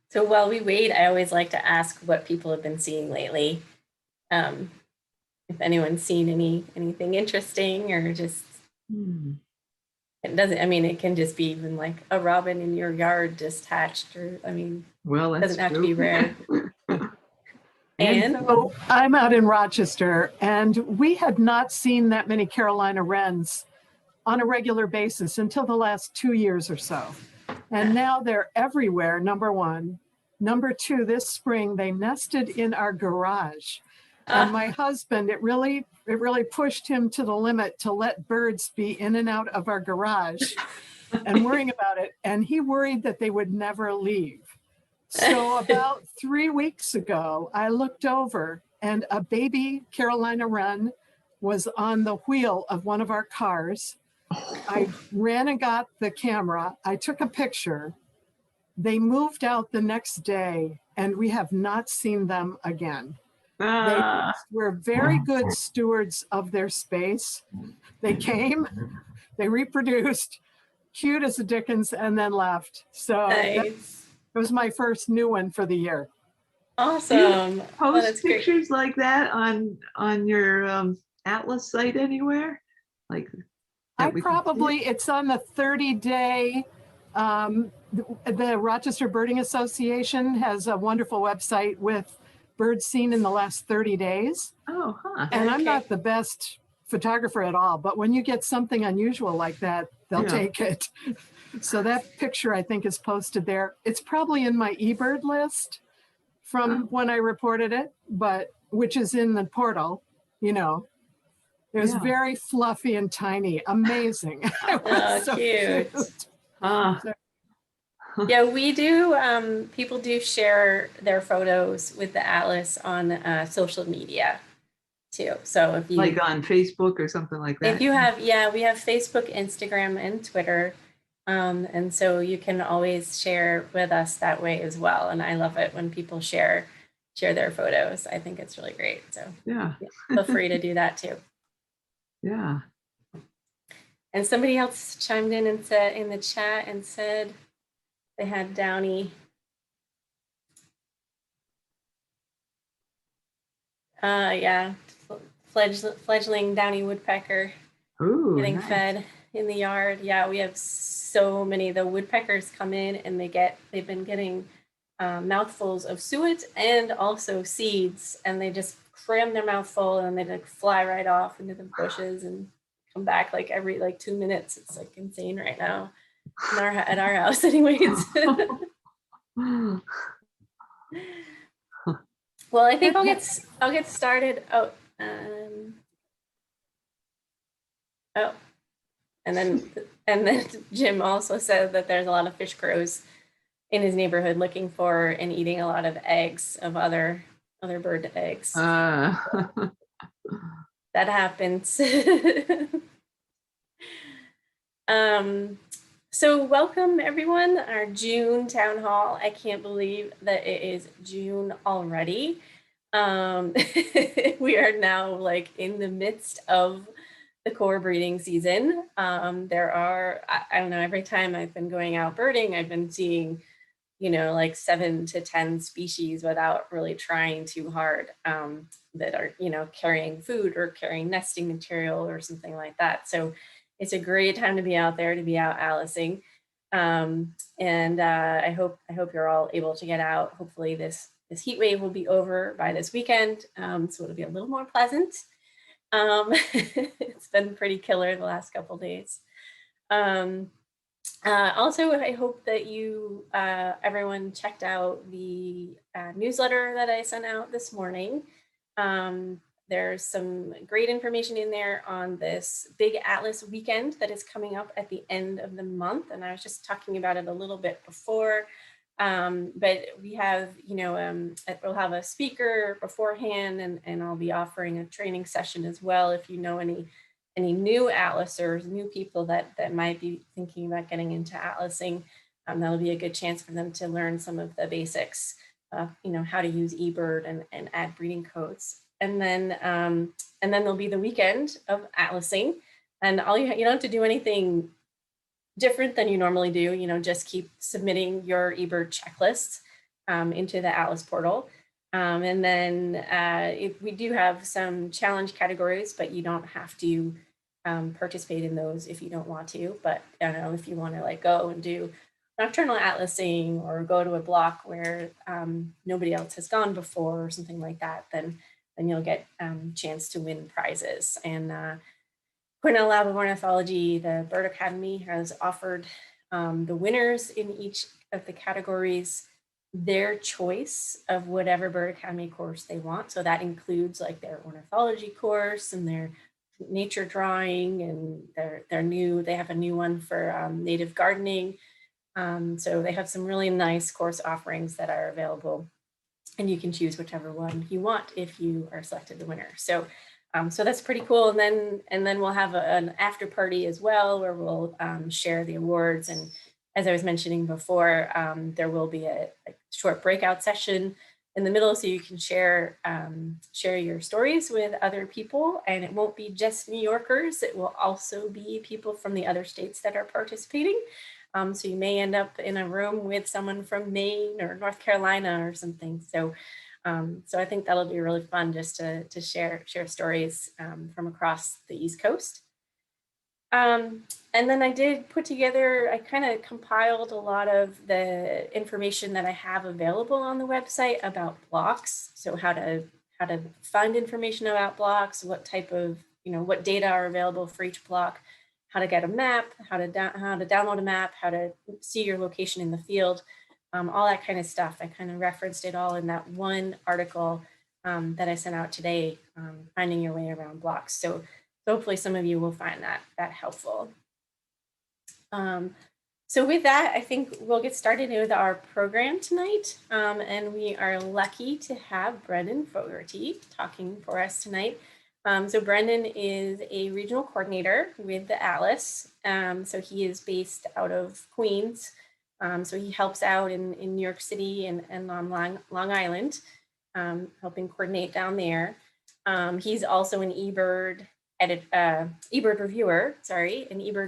So while we wait, I always like to ask what people have been seeing lately. Um, if anyone's seen anything interesting or just it doesn't, I mean, it can just be even like a robin in your yard just hatched, or I mean, Well, it that's doesn't have to true. be rare. And So I'm out in Rochester, and we had not seen that many Carolina wrens on a regular basis until the last 2 years or so. And now they're everywhere, number one. Number two, this spring, they nested in our garage. And my husband, it really pushed him to the limit to let birds be in and out of our garage and worrying about it. And he worried that they would never leave. So about 3 weeks ago, I looked over and a baby Carolina wren was on the wheel of one of our cars. I ran and got the camera. I took a picture. They moved out the next day and we have not seen them again. They were very good stewards of their space. They came, they reproduced, cute as the dickens, and then left. So Nice. it was my first new one for the year. Awesome. post that's great. pictures like that on your Atlas site anywhere? Like I probably, it's on the 30-day, the Rochester Birding Association has a wonderful website with birds seen in the last 30 days. Oh, huh. And I'm Okay. not the best photographer at all, but when you get something unusual like that, they'll take it. So that picture, I think, is posted there. It's probably in my eBird list from when I reported it, but which is in the portal, you know. It was very fluffy and tiny, amazing. It was so cute. Yeah, we do. People do share their photos with the Atlas on social media too. So if you like on Facebook or something like that. if you have, yeah, we have Facebook, Instagram, and Twitter. And so you can always share with us that way as well. And I love it when people share their photos. I think it's really great. So yeah, feel free to do that too. yeah. And somebody else chimed in and said in the chat and said they had downy. Yeah, fledgling downy woodpecker. Ooh, getting nice. fed in the yard. Yeah, we have so many. The woodpeckers come in and they've been getting mouthfuls of suet and also seeds, and they just cram their mouth full and they like fly right off into the bushes and come back like every 2 minutes. It's like insane right now at our house anyways. Well, I think I'll get started. Oh, and then Jim also said that there's a lot of fish crows in his neighborhood looking for and eating a lot of eggs of other bird eggs. That happens. So welcome everyone, our June town hall. I can't believe that it is June already. We are now like in the midst of the core breeding season. There are, I don't know, every time I've been going out birding, I've been seeing, like 7 to 10 species without really trying too hard that are, carrying food or carrying nesting material or something like that. So it's a great time to be out there, to be out Alicing. And I hope you're all able to get out. Hopefully this heat wave will be over by this weekend. So it'll be a little more pleasant. It's been pretty killer the last couple days. Also, I hope that you, everyone checked out the newsletter that I sent out this morning. There's some great information in there on this big Atlas weekend that is coming up at the end of the month. And I was just talking about it a little bit before. But we have, we'll have a speaker beforehand, and I'll be offering a training session as well. If you know any new Atlasers, new people that might be thinking about getting into Atlasing, that'll be a good chance for them to learn some of the basics, how to use eBird and add breeding codes. And then there'll be the weekend of Atlasing, and you don't have to do anything different than you normally do. Just keep submitting your eBird checklists. into the Atlas portal. And then we do have some challenge categories, but you don't have to participate in those if you don't want to. But I don't know, if you want to like go and do nocturnal atlasing or go to a block where nobody else has gone before or something like that, then you'll get chance to win prizes. And Cornell Lab of Ornithology, the Bird Academy, has offered the winners in each of the categories their choice of whatever Bird Academy course they want. So that includes like their ornithology course and their nature drawing, and they have a new one for native gardening. So they have some really nice course offerings that are available, and you can choose whichever one you want if you are selected the winner. So so that's pretty cool. And then we'll have an after party as well, where we'll share the awards. And as I was mentioning before, there will be a short breakout session in the middle, so you can share your stories with other people. And it won't be just New Yorkers; it will also be people from the other states that are participating. So you may end up in a room with someone from Maine or North Carolina or something. So so I think that'll be really fun, just to share stories from across the East Coast. And then I did put together, I kind of compiled a lot of the information that I have available on the website about blocks. So how to find information about blocks, what type of, what data are available for each block, how to get a map, how to download a map, how to see your location in the field. All that kind of stuff. I kind of referenced it all in that one article that I sent out today, finding your way around blocks. So hopefully some of you will find that helpful. So with that, I think we'll get started with our program tonight. And we are lucky to have Brendan Fogarty talking for us tonight. So Brendan is a regional coordinator with the Atlas. So he is based out of Queens. So he helps out in New York City and on Long Island, helping coordinate down there. He's also an eBird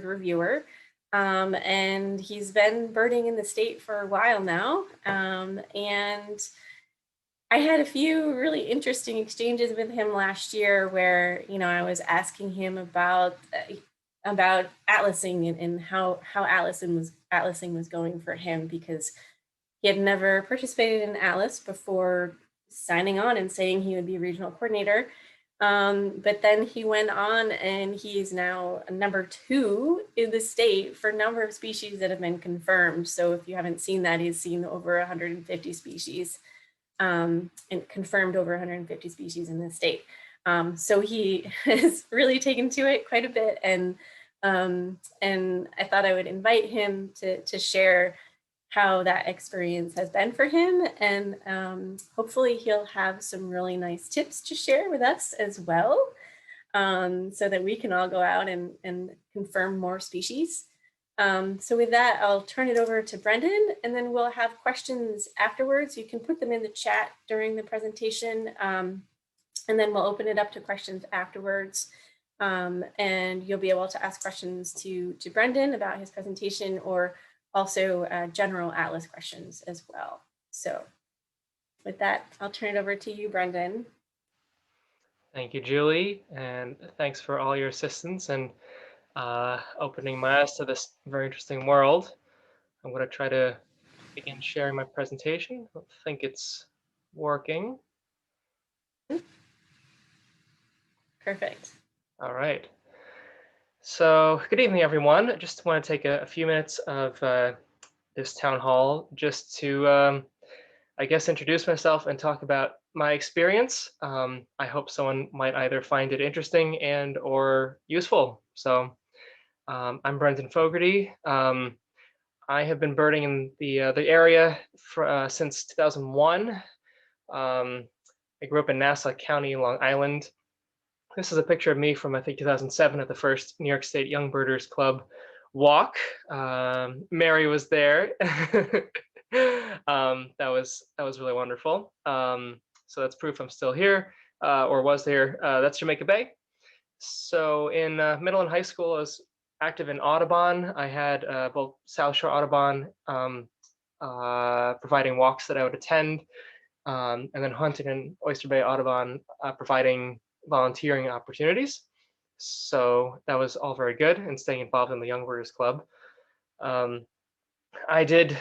reviewer, and he's been birding in the state for a while now. And I had a few really interesting exchanges with him last year where, I was asking him about atlasing and how atlasing was going for him, because he had never participated in Atlas before signing on and saying he would be regional coordinator. But then he went on and he's now number 2 in the state for number of species that have been confirmed. So if you haven't seen that, he's seen over 150 species and confirmed over 150 species in the state. So he has really taken to it quite a bit, and I thought I would invite him to share how that experience has been for him, and hopefully he'll have some really nice tips to share with us as well, so that we can all go out and confirm more species. So with that, I'll turn it over to Brendan, and then we'll have questions afterwards. You can put them in the chat during the presentation, and then we'll open it up to questions afterwards. And you'll be able to ask questions to Brendan about his presentation, or also general Atlas questions as well. So with that, I'll turn it over to you, Brendan. Thank you, Julie, and thanks for all your assistance and opening my eyes to this very interesting world. I'm going to try to begin sharing my presentation. I don't think it's working. Perfect. All right. So good evening, everyone. I just want to take a few minutes of this town hall just to, I guess, introduce myself and talk about my experience. I hope someone might either find it interesting and or useful. So I'm Brendan Fogarty. I have been birding in the area since 2001. I grew up in Nassau County, Long Island. This is a picture of me from, I think, 2007 at the first New York State Young Birders Club walk. Mary was there. That was really wonderful. So that's proof I'm still here, or was there. That's Jamaica Bay. So in middle and high school, I was active in Audubon. I had both South Shore Audubon providing walks that I would attend, and then Huntington and Oyster Bay Audubon providing volunteering opportunities. So that was all very good, and staying involved in the Young Birders Club. I did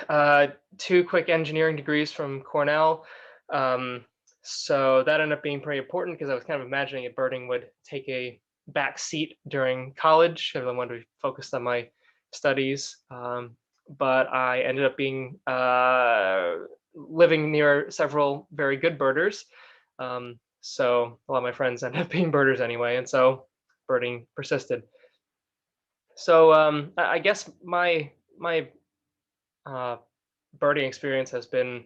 2 quick engineering degrees from Cornell. So that ended up being pretty important because I was kind of imagining that birding would take a back seat during college because I wanted to be focused on my studies. But I ended up being living near several very good birders. So a lot of my friends ended up being birders anyway, and so birding persisted. So I guess my birding experience has been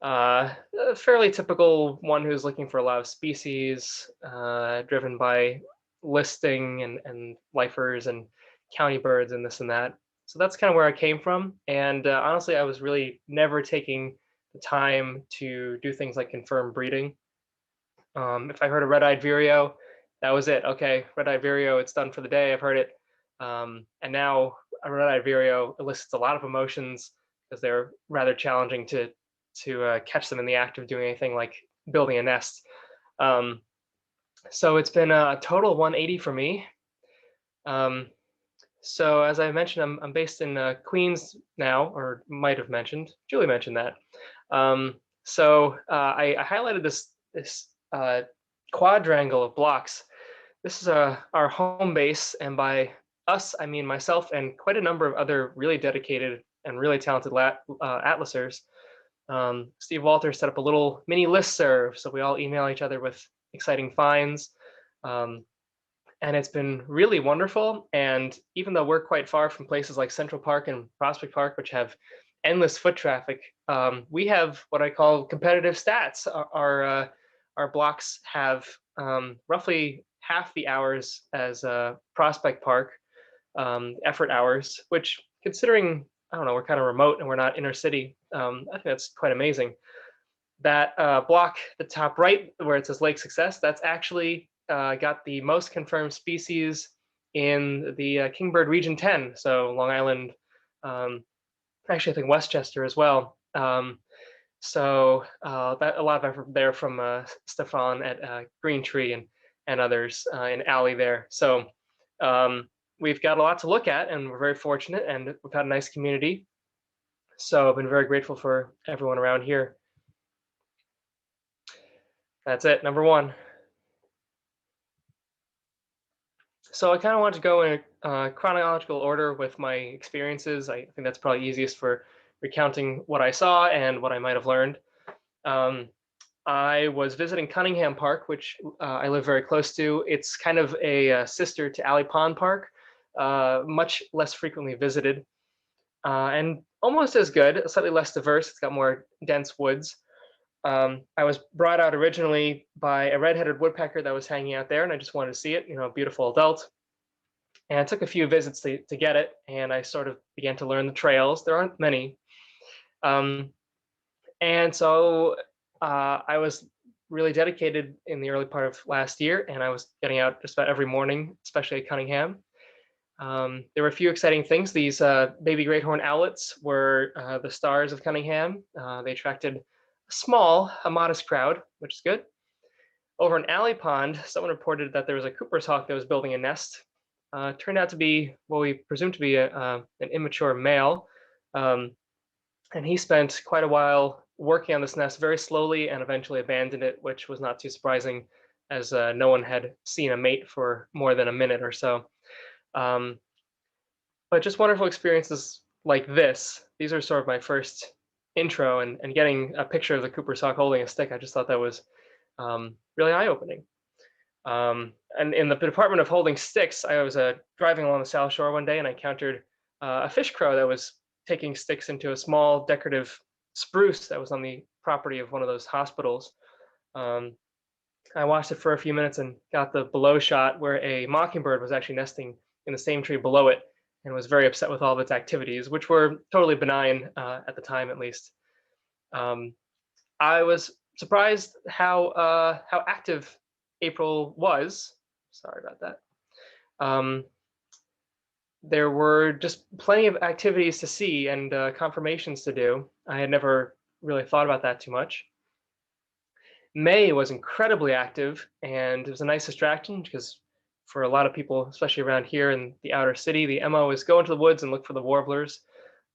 a fairly typical one who's looking for a lot of species, driven by listing and lifers and county birds and this and that. So that's kind of where I came from. And honestly, I was really never taking the time to do things like confirmed breeding. If I heard a red-eyed vireo, that was it. Okay, red-eyed vireo, it's done for the day. I've heard it. And now a red-eyed vireo elicits a lot of emotions because they're rather challenging to catch them in the act of doing anything like building a nest. So it's been a total 180 for me. So as I mentioned, I'm based in Queens now, or might have mentioned. Julie mentioned that. So I highlighted this quadrangle of blocks. This is our home base, and by us, I mean myself and quite a number of other really dedicated and really talented atlasers. Steve Walter set up a little mini listserv, so we all email each other with exciting finds. And it's been really wonderful. And even though we're quite far from places like Central Park and Prospect Park, which have endless foot traffic, we have what I call competitive stats. Our blocks have roughly half the hours as Prospect Park effort hours, which, considering, I don't know, we're kind of remote and we're not inner city, I think that's quite amazing. That block, the top right, where it says Lake Success, that's actually got the most confirmed species in the Kingbird Region 10, so Long Island, actually I think Westchester as well. So that a lot of effort there from Stefan at Green Tree and others in Alley there. So we've got a lot to look at, and we're very fortunate, and we've had a nice community. So I've been very grateful for everyone around here. That's it, number 1. So I kind of want to go in a chronological order with my experiences. I think that's probably easiest for recounting what I saw and what I might have learned. I was visiting Cunningham Park, which I live very close to. It's kind of a sister to Alley Pond Park, much less frequently visited, and almost as good, slightly less diverse. It's got more dense woods. I was brought out originally by a red-headed woodpecker that was hanging out there, and I just wanted to see it, beautiful adult. And it took a few visits to get it, and I sort of began to learn the trails. There aren't many. And so I was really dedicated in the early part of last year, and I was getting out just about every morning, especially at Cunningham. There were a few exciting things. These baby great horned owlets were the stars of Cunningham. They attracted a modest crowd, which is good. Over in Alley Pond, someone reported that there was a Cooper's hawk that was building a nest. Turned out to be what we presume to be an immature male. And he spent quite a while working on this nest very slowly and eventually abandoned it, which was not too surprising, as no one had seen a mate for more than a minute or so. But just wonderful experiences like this. These are sort of my first intro, and getting a picture of the Cooper's hawk holding a stick, I just thought that was really eye-opening. And in the department of holding sticks, I was driving along the South Shore one day, and I encountered a fish crow that was taking sticks into a small decorative spruce that was on the property of one of those hospitals. I watched it for a few minutes and got the below shot where a mockingbird was actually nesting in the same tree below it, and was very upset with all of its activities, which were totally benign at the time, at least. I was surprised how active April was. Sorry about that. there were just plenty of activities to see and confirmations to do. I had never really thought about that too much. May was incredibly active, and it was a nice distraction because for a lot of people, especially around here in the outer city, the MO is go into the woods and look for the warblers.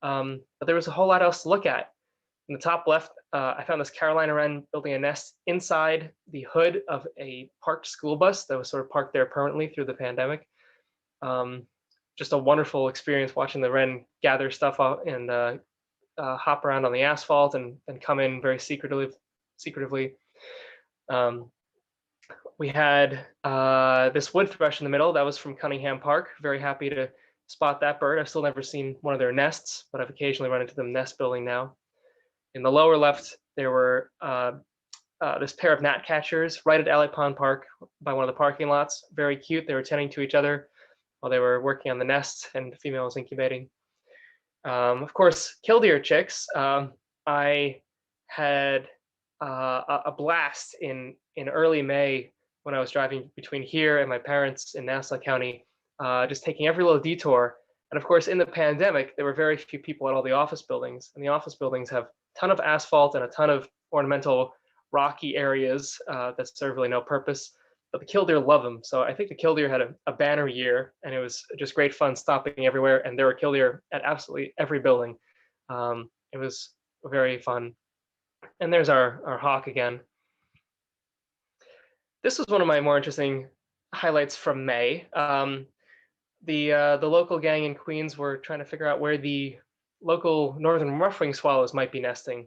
But there was a whole lot else to look at. In the top left, I found this Carolina wren building a nest inside the hood of a parked school bus that was sort of parked there permanently through the pandemic. Just a wonderful experience watching the wren gather stuff up and hop around on the asphalt and come in very secretively. We had this wood thrush in the middle that was from Cunningham Park. Very happy to spot that bird. I've still never seen one of their nests, but I've occasionally run into them nest building now. In the lower left, there were this pair of gnatcatchers right at Alley Pond Park by one of the parking lots. Very cute. They were tending to each other while they were working on the nest and the female was incubating. Of course, killdeer chicks. I had a blast in early May when I was driving between here and my parents in Nassau County, just taking every little detour. And of course, in the pandemic, there were very few people at all the office buildings, and the office buildings have a ton of asphalt and a ton of ornamental rocky areas that serve really no purpose. But the killdeer love them. So I think the killdeer had a banner year, and it was just great fun stopping everywhere. And there were killdeer at absolutely every building. It was very fun. And there's our hawk again. This was one of my more interesting highlights from May. The local gang in Queens were trying to figure out where the local northern ruffling swallows might be nesting.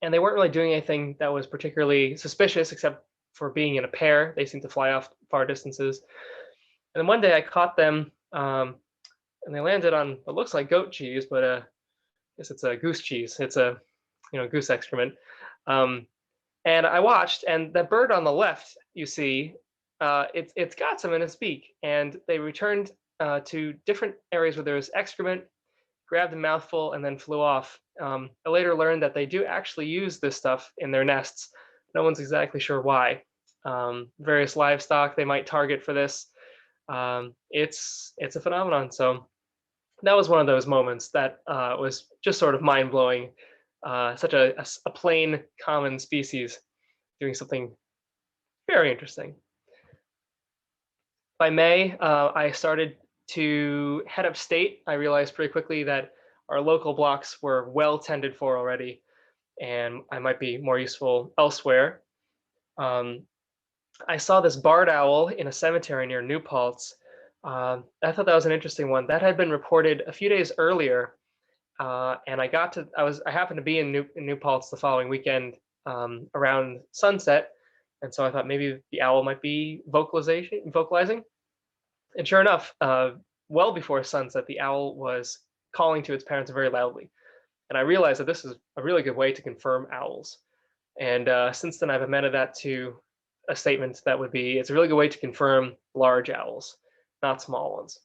And they weren't really doing anything that was particularly suspicious, except for being in a pair. They seemed to fly off far distances. And then one day I caught them, and they landed on what looks like goat cheese, but I guess it's a goose cheese. It's a goose excrement. And I watched, and the bird on the left, you see, it's got some in its beak, and they returned to different areas where there was excrement, grabbed a mouthful, and then flew off. I later learned that they do actually use this stuff in their nests. No one's exactly sure why. Various livestock they might target for this. It's a phenomenon. So that was one of those moments that was just sort of mind-blowing. Such a plain, common species doing something very interesting. By May, I started to head upstate. I realized pretty quickly that our local blocks were well tended for already, and I might be more useful elsewhere. I saw this barred owl in a cemetery near New Paltz. I thought that was an interesting one. That had been reported a few days earlier, and I happened to be in New Paltz the following weekend around sunset, and so I thought maybe the owl might be vocalizing. And sure enough, well before sunset, the owl was calling to its parents very loudly. And I realized that this is a really good way to confirm owls. And since then, I've amended that to a statement that would be, it's a really good way to confirm large owls, not small ones.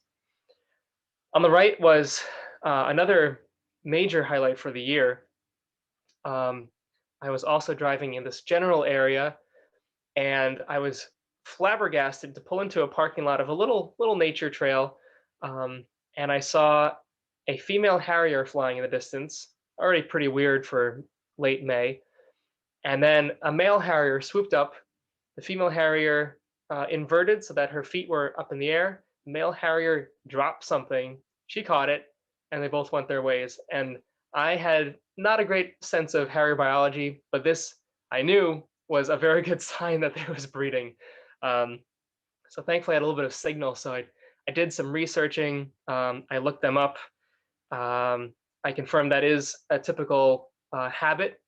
On the right was another major highlight for the year. I was also driving in this general area, and I was flabbergasted to pull into a parking lot of a little nature trail, and I saw a female harrier flying in the distance, already pretty weird for late May. And then a male harrier swooped up. The female harrier inverted so that her feet were up in the air. The male harrier dropped something. She caught it, and they both went their ways. And I had not a great sense of harrier biology, but this I knew was a very good sign that there was breeding. So thankfully I had a little bit of signal. So I did some researching. I looked them up. I confirmed that is a typical habit.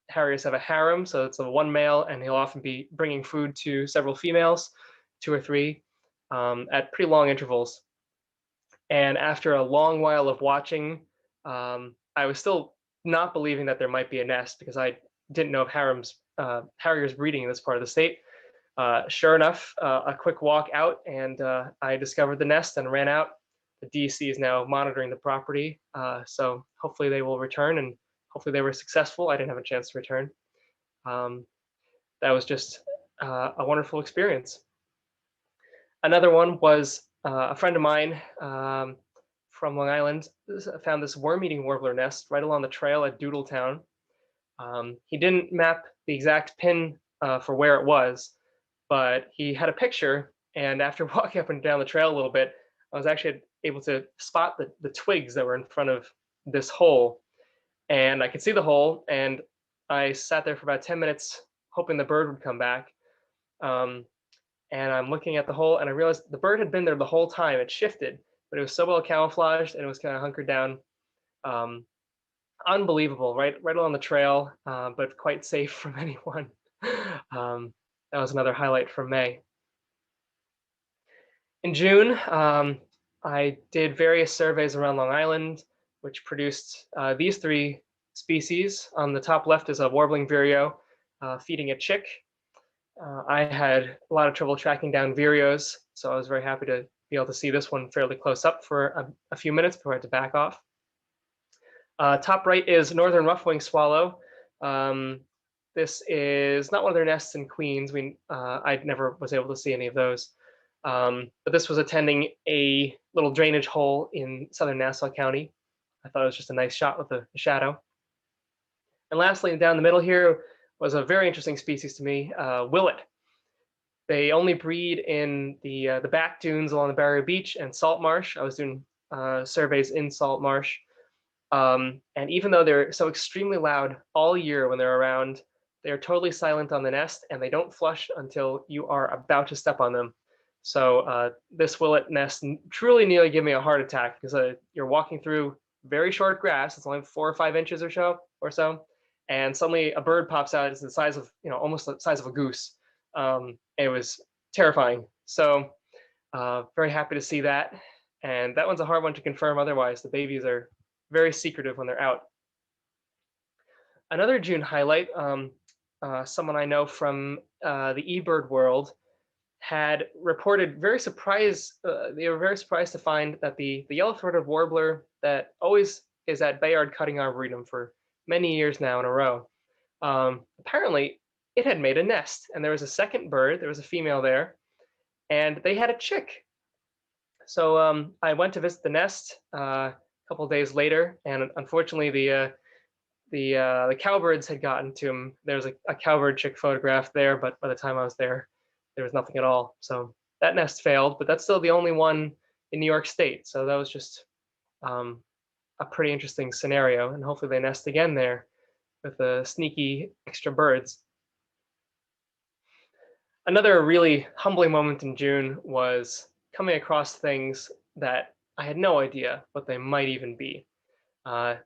Harriers have a harem, so it's a one male, and he'll often be bringing food to several females, 2 or 3, at pretty long intervals. And after a long while of watching, I was still not believing that there might be a nest because I didn't know of harriers breeding in this part of the state. Sure enough, a quick walk out, and I discovered the nest and ran out. The DC is now monitoring the property, so hopefully they will return, and hopefully they were successful. I didn't have a chance to return. That was just a wonderful experience. Another one was a friend of mine from Long Island found this worm-eating warbler nest right along the trail at Doodletown. He didn't map the exact pin for where it was, but he had a picture, and after walking up and down the trail a little bit, I was actually able to spot the twigs that were in front of this hole, and I could see the hole, and I sat there for about 10 minutes hoping the bird would come back. And I'm looking at the hole, and I realized the bird had been there the whole time. It shifted, but it was so well camouflaged, and it was kind of hunkered down. Unbelievable, right along the trail, but quite safe from anyone. That was another highlight from May. In June, I did various surveys around Long Island, which produced these 3 species. On the top left is a warbling vireo feeding a chick. I had a lot of trouble tracking down vireos, so I was very happy to be able to see this one fairly close up for a few minutes before I had to back off. Top right is northern ruffling swallow. This is not one of their nests in Queens. I never was able to see any of those. But this was attending a little drainage hole in southern Nassau County. I thought it was just a nice shot with the shadow. And lastly, down the middle here was a very interesting species to me, willet. They only breed in the back dunes along the Barrier Beach and salt marsh. I was doing surveys in salt marsh. And even though they're so extremely loud all year when they're around, they are totally silent on the nest, and they don't flush until you are about to step on them. So this willet nest truly nearly gave me a heart attack, because you're walking through very short grass. It's only 4 or 5 inches or so, and suddenly a bird pops out. It's the size of, almost the size of a goose. It was terrifying. So very happy to see that. And that one's a hard one to confirm otherwise. The babies are very secretive when they're out. Another June highlight, someone I know from the eBird world had reported they were very surprised to find that the yellow-throated warbler that always is at Bayard Cutting Arboretum for many years now in a row, apparently it had made a nest, and there was a second bird, there was a female there, and they had a chick. So I went to visit the nest a couple of days later, and unfortunately the cowbirds had gotten to him. There was a cowbird chick photographed there, but by the time I was there was nothing at all. So that nest failed, but that's still the only one in New York State. So that was just a pretty interesting scenario, and hopefully they nest again there with the sneaky extra birds. Another really humbling moment in June was coming across things that I had no idea what they might even be.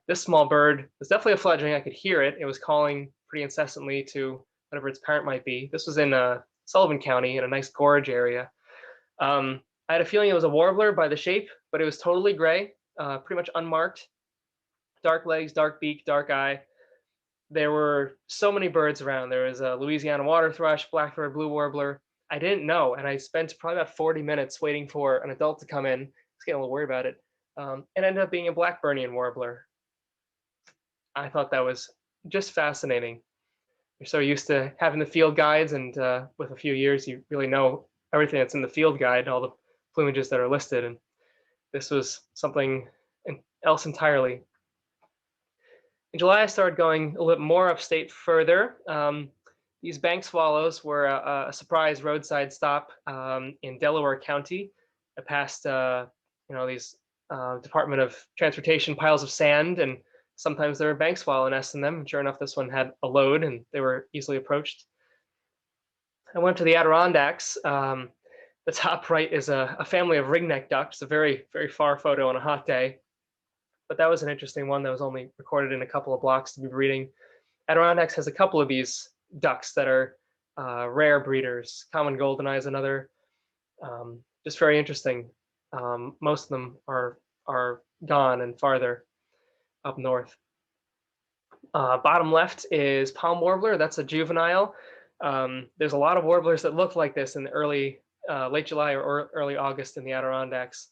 This small bird was definitely a fledgling. I could hear it. It was calling pretty incessantly to whatever its parent might be. This was in Sullivan County in a nice gorge area. I had a feeling it was a warbler by the shape, but it was totally gray, pretty much unmarked. Dark legs, dark beak, dark eye. There were so many birds around. There was a Louisiana water thrush, black-throated blue warbler. I didn't know, and I spent probably about 40 minutes waiting for an adult to come in. I was getting a little worried about it. It ended up being a Blackburnian warbler. I thought that was just fascinating. You're so used to having the field guides, and with a few years, you really know everything that's in the field guide, all the plumages that are listed, and this was something else entirely. In July, I started going a little bit more upstate further. These bank swallows were a surprise roadside stop in Delaware County. I passed, these Department of Transportation piles of sand, and sometimes there were bank swallow nests in them. And sure enough, this one had a load, and they were easily approached. I went to the Adirondacks. The top right is a family of ringneck ducks, a very, very far photo on a hot day. But that was an interesting one that was only recorded in a couple of blocks to be breeding. Adirondacks has a couple of these ducks that are rare breeders. Common goldeneye is another. Just very interesting. Most of them are gone and farther up north. Bottom left is palm warbler. That's a juvenile. There's a lot of warblers that look like this in the late July or early August in the Adirondacks.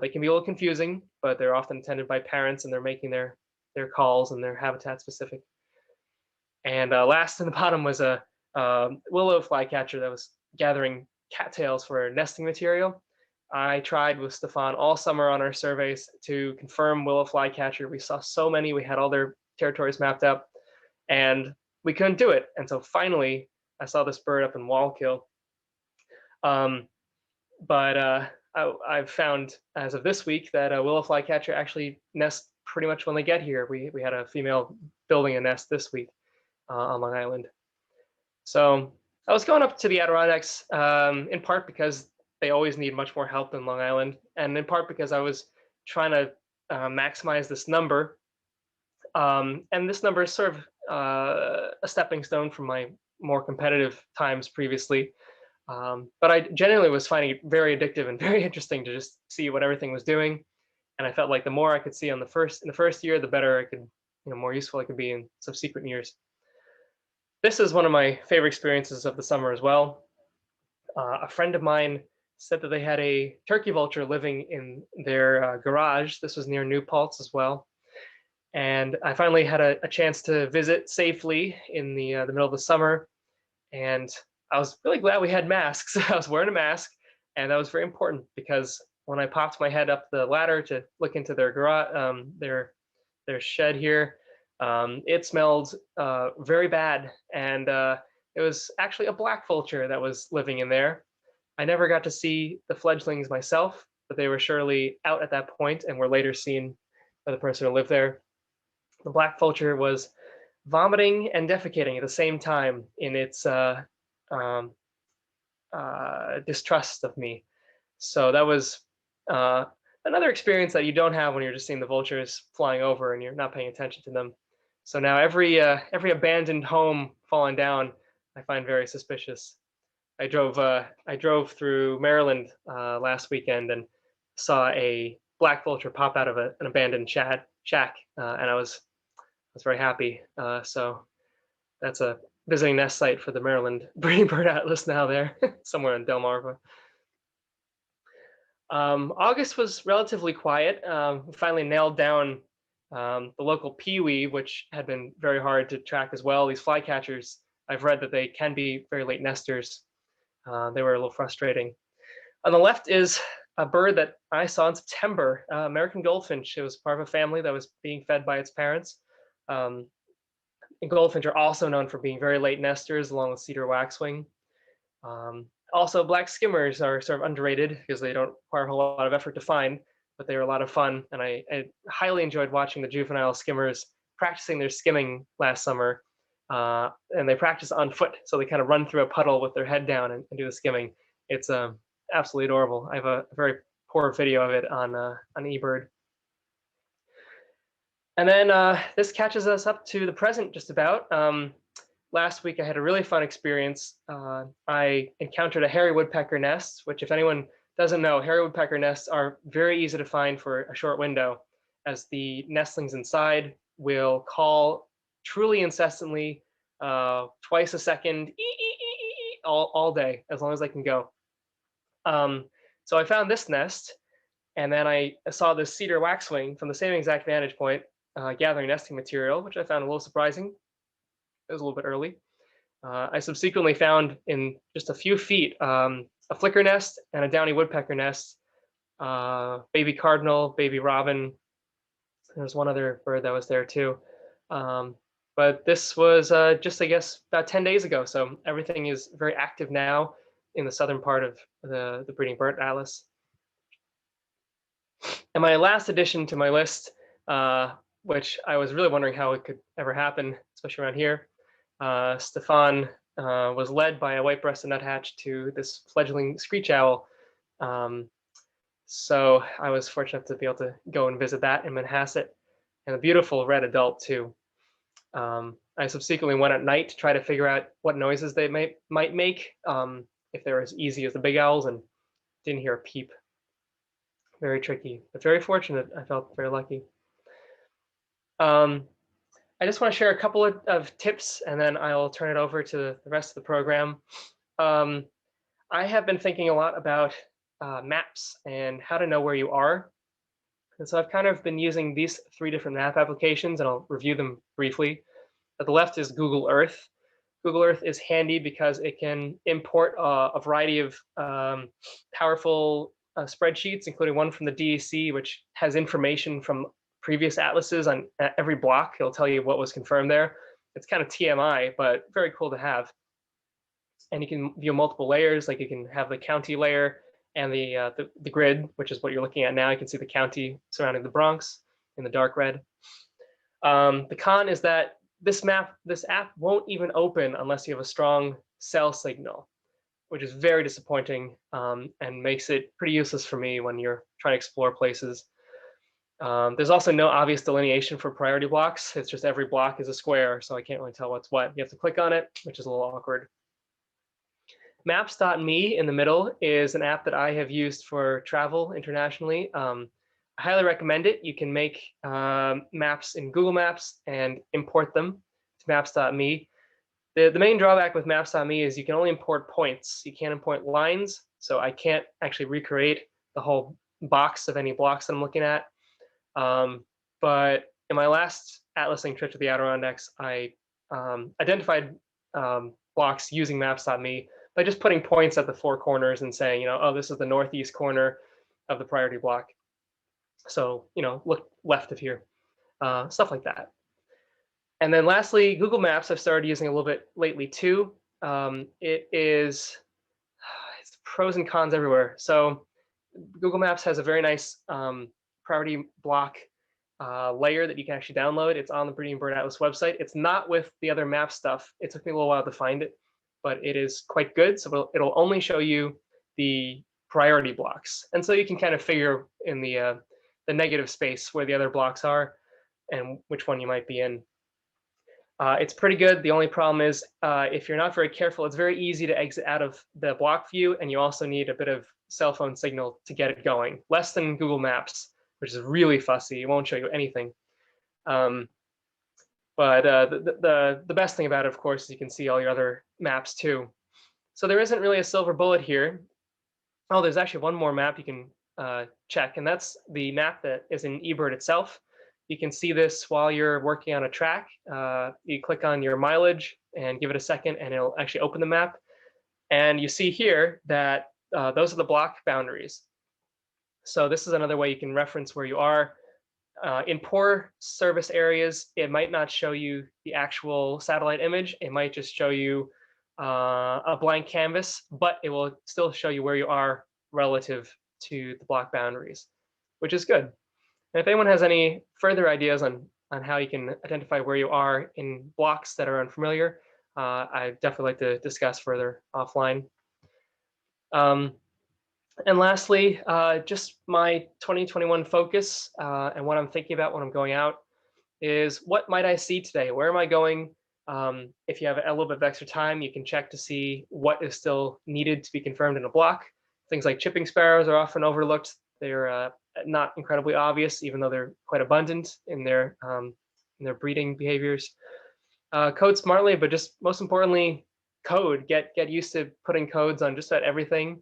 They can be a little confusing, but they're often attended by parents, and they're making their calls, and they're habitat specific. And last in the bottom was a willow flycatcher that was gathering cattails for nesting material. I tried with Stefan all summer on our surveys to confirm Willow Flycatcher. We saw so many, we had all their territories mapped up, and we couldn't do it. And so finally, I saw this bird up in Wallkill. But I've found as of this week that Willow Flycatcher actually nests pretty much when they get here. We had a female building a nest this week on Long Island. So I was going up to the Adirondacks in part because they always need much more help than Long Island, and in part because I was trying to maximize this number. And this number is sort of a stepping stone from my more competitive times previously. But I genuinely was finding it very addictive and very interesting to just see what everything was doing. And I felt like the more I could see in the first year, the better I could, more useful I could be in subsequent years. This is one of my favorite experiences of the summer as well. A friend of mine said that they had a turkey vulture living in their garage. This was near New Paltz as well. And I finally had a chance to visit safely in the middle of the summer. And I was really glad we had masks. I was wearing a mask, and that was very important because when I popped my head up the ladder to look into their garage, their shed here, it smelled very bad, and it was actually a black vulture that was living in there. I never got to see the fledglings myself, but they were surely out at that point and were later seen by the person who lived there. The black vulture was vomiting and defecating at the same time in its distrust of me. So that was another experience that you don't have when you're just seeing the vultures flying over and you're not paying attention to them. So now every abandoned home falling down, I find very suspicious. I drove through Maryland last weekend and saw a black vulture pop out of an abandoned shack, and I was very happy. So that's a visiting nest site for the Maryland Breeding Bird Atlas now there, somewhere in Delmarva. August was relatively quiet. We finally nailed down the local peewee, which had been very hard to track as well. These flycatchers, I've read that they can be very late nesters. They were a little frustrating. On the left is a bird that I saw in September, American Goldfinch. It was part of a family that was being fed by its parents. And goldfinch are also known for being very late nesters, along with cedar waxwing. Also, black skimmers are sort of underrated because they don't require a whole lot of effort to find, but they were a lot of fun. And I highly enjoyed watching the juvenile skimmers practicing their skimming last summer. And they practice on foot, so they kind of run through a puddle with their head down and do the skimming. It's absolutely adorable. I have a very poor video of it on eBird. And then this catches us up to the present just about. Last week I had a really fun experience. I encountered a hairy woodpecker nest, which if anyone doesn't know, hairy woodpecker nests are very easy to find for a short window, as the nestlings inside will call truly incessantly, twice a second, all day, as long as they can go. So I found this nest, and then I saw this cedar waxwing from the same exact vantage point, gathering nesting material, which I found a little surprising. It was a little bit early. I subsequently found in just a few feet a flicker nest and a downy woodpecker nest, baby cardinal, baby robin. There's one other bird that was there too. But this was just, I guess, about 10 days ago. So everything is very active now in the southern part of the Breeding Bird Atlas. And my last addition to my list, which I was really wondering how it could ever happen, especially around here, Stefan was led by a white-breasted nuthatch to this fledgling screech owl. So I was fortunate to be able to go and visit that in Manhasset, and a beautiful red adult too. I subsequently went at night to try to figure out what noises they might make, if they were as easy as the big owls, and didn't hear a peep. Very tricky, but very fortunate. I felt very lucky. I just want to share a couple of tips, and then I'll turn it over to the rest of the program. I have been thinking a lot about maps and how to know where you are. And so I've kind of been using these 3 different map applications, and I'll review them briefly. At the left is Google Earth. Google Earth is handy because it can import a variety of powerful spreadsheets, including one from the DEC, which has information from previous atlases on every block. It'll tell you what was confirmed there. It's kind of TMI, but very cool to have. And you can view multiple layers, like you can have the county layer and the grid, which is what you're looking at now. You can see the county surrounding the Bronx in the dark red. The con is that this app won't even open unless you have a strong cell signal, which is very disappointing, and makes it pretty useless for me when you're trying to explore places. There's also no obvious delineation for priority blocks. It's just every block is a square, so I can't really tell what's what. You have to click on it, which is a little awkward. Maps.me in the middle is an app that I have used for travel internationally. I highly recommend it. You can make maps in Google Maps and import them to Maps.me. The main drawback with Maps.me is you can only import points. You can't import lines, so I can't actually recreate the whole box of any blocks that I'm looking at. But in my last atlasing trip to the Adirondacks, I identified blocks using Maps.me by just putting points at the four corners and saying, oh, this is the northeast corner of the priority block. So, look left of here, stuff like that. And then lastly, Google Maps I've started using a little bit lately too. It's pros and cons everywhere. So Google Maps has a very nice priority block layer that you can actually download. It's on the Breeding Bird Atlas website. It's not with the other map stuff. It took me a little while to find it, but it is quite good. So it'll only show you the priority blocks. And so you can kind of figure in the negative space where the other blocks are and which one you might be in. It's pretty good. The only problem is if you're not very careful, it's very easy to exit out of the block view, and you also need a bit of cell phone signal to get it going. Less than Google Maps, which is really fussy. It won't show you anything. But the best thing about it, of course, is you can see all your other maps too. So there isn't really a silver bullet here. Oh, there's actually one more map you can check, and that's the map that is in eBird itself. You can see this while you're working on a track. You click on your mileage and give it a second, and it'll actually open the map. And you see here that those are the block boundaries. So this is another way you can reference where you are. In poor service areas, it might not show you the actual satellite image. It might just show you a blank canvas, but it will still show you where you are relative to the block boundaries, which is good. And if anyone has any further ideas on how you can identify where you are in blocks that are unfamiliar, I'd definitely like to discuss further offline. And lastly, just my 2021 focus and what I'm thinking about when I'm going out is what might I see today? Where am I going? If you have a little bit of extra time, you can check to see what is still needed to be confirmed in a block. Things like chipping sparrows are often overlooked. They're not incredibly obvious, even though they're quite abundant in their breeding behaviors. Code smartly, but just most importantly, code. Get used to putting codes on just about everything.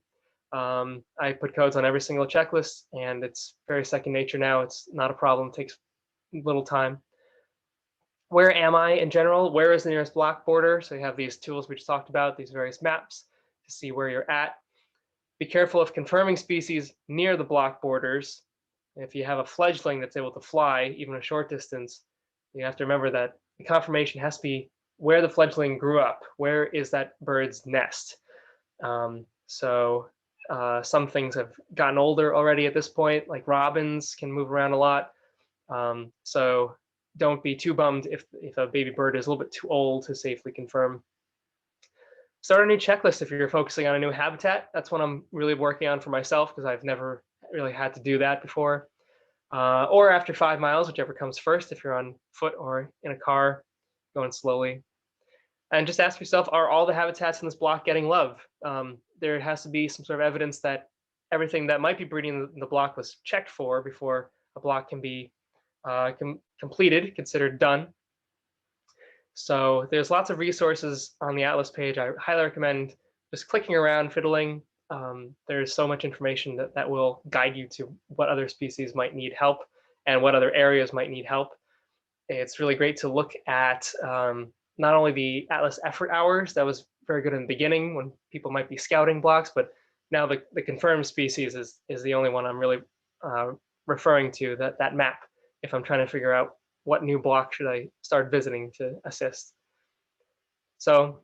I put codes on every single checklist, and it's very second nature now. It's not a problem. It takes little time. Where am I in general? Where is the nearest block border? So you have these tools we just talked about, these various maps to see where you're at. Be careful of confirming species near the block borders. If you have a fledgling that's able to fly even a short distance, you have to remember that the confirmation has to be where the fledgling grew up. Where is that bird's nest? Some things have gotten older already at this point, like robins can move around a lot. So don't be too bummed if a baby bird is a little bit too old to safely confirm. Start a new checklist if you're focusing on a new habitat. That's what I'm really working on for myself, because I've never really had to do that before. Or after 5 miles, whichever comes first, if you're on foot or in a car going slowly. And just ask yourself, are all the habitats in this block getting love? There has to be some sort of evidence that everything that might be breeding in the block was checked for before a block can be completed, considered done. So there's lots of resources on the Atlas page. I highly recommend just clicking around, fiddling. There's so much information that will guide you to what other species might need help and what other areas might need help. It's really great to look at not only the Atlas effort hours, that was very good in the beginning when people might be scouting blocks, but now the confirmed species is the only one I'm really referring to, that map, if I'm trying to figure out what new block should I start visiting to assist. So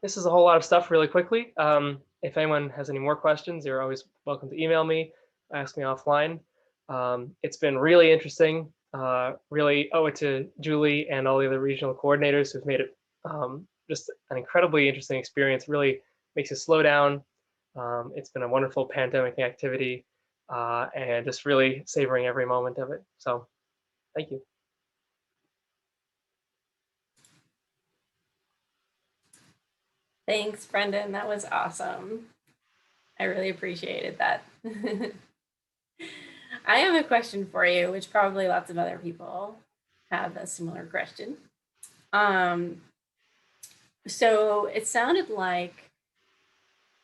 this is a whole lot of stuff really quickly. If anyone has any more questions, you're always welcome to email me, ask me offline. It's been really interesting. Really owe it to Julie and all the other regional coordinators who've made it just an incredibly interesting experience. Really makes you slow down. It's been a wonderful pandemic activity and just really savoring every moment of it. So thank you. Thanks, Brendan. That was awesome. I really appreciated that. I have a question for you, which probably lots of other people have a similar question. So it sounded like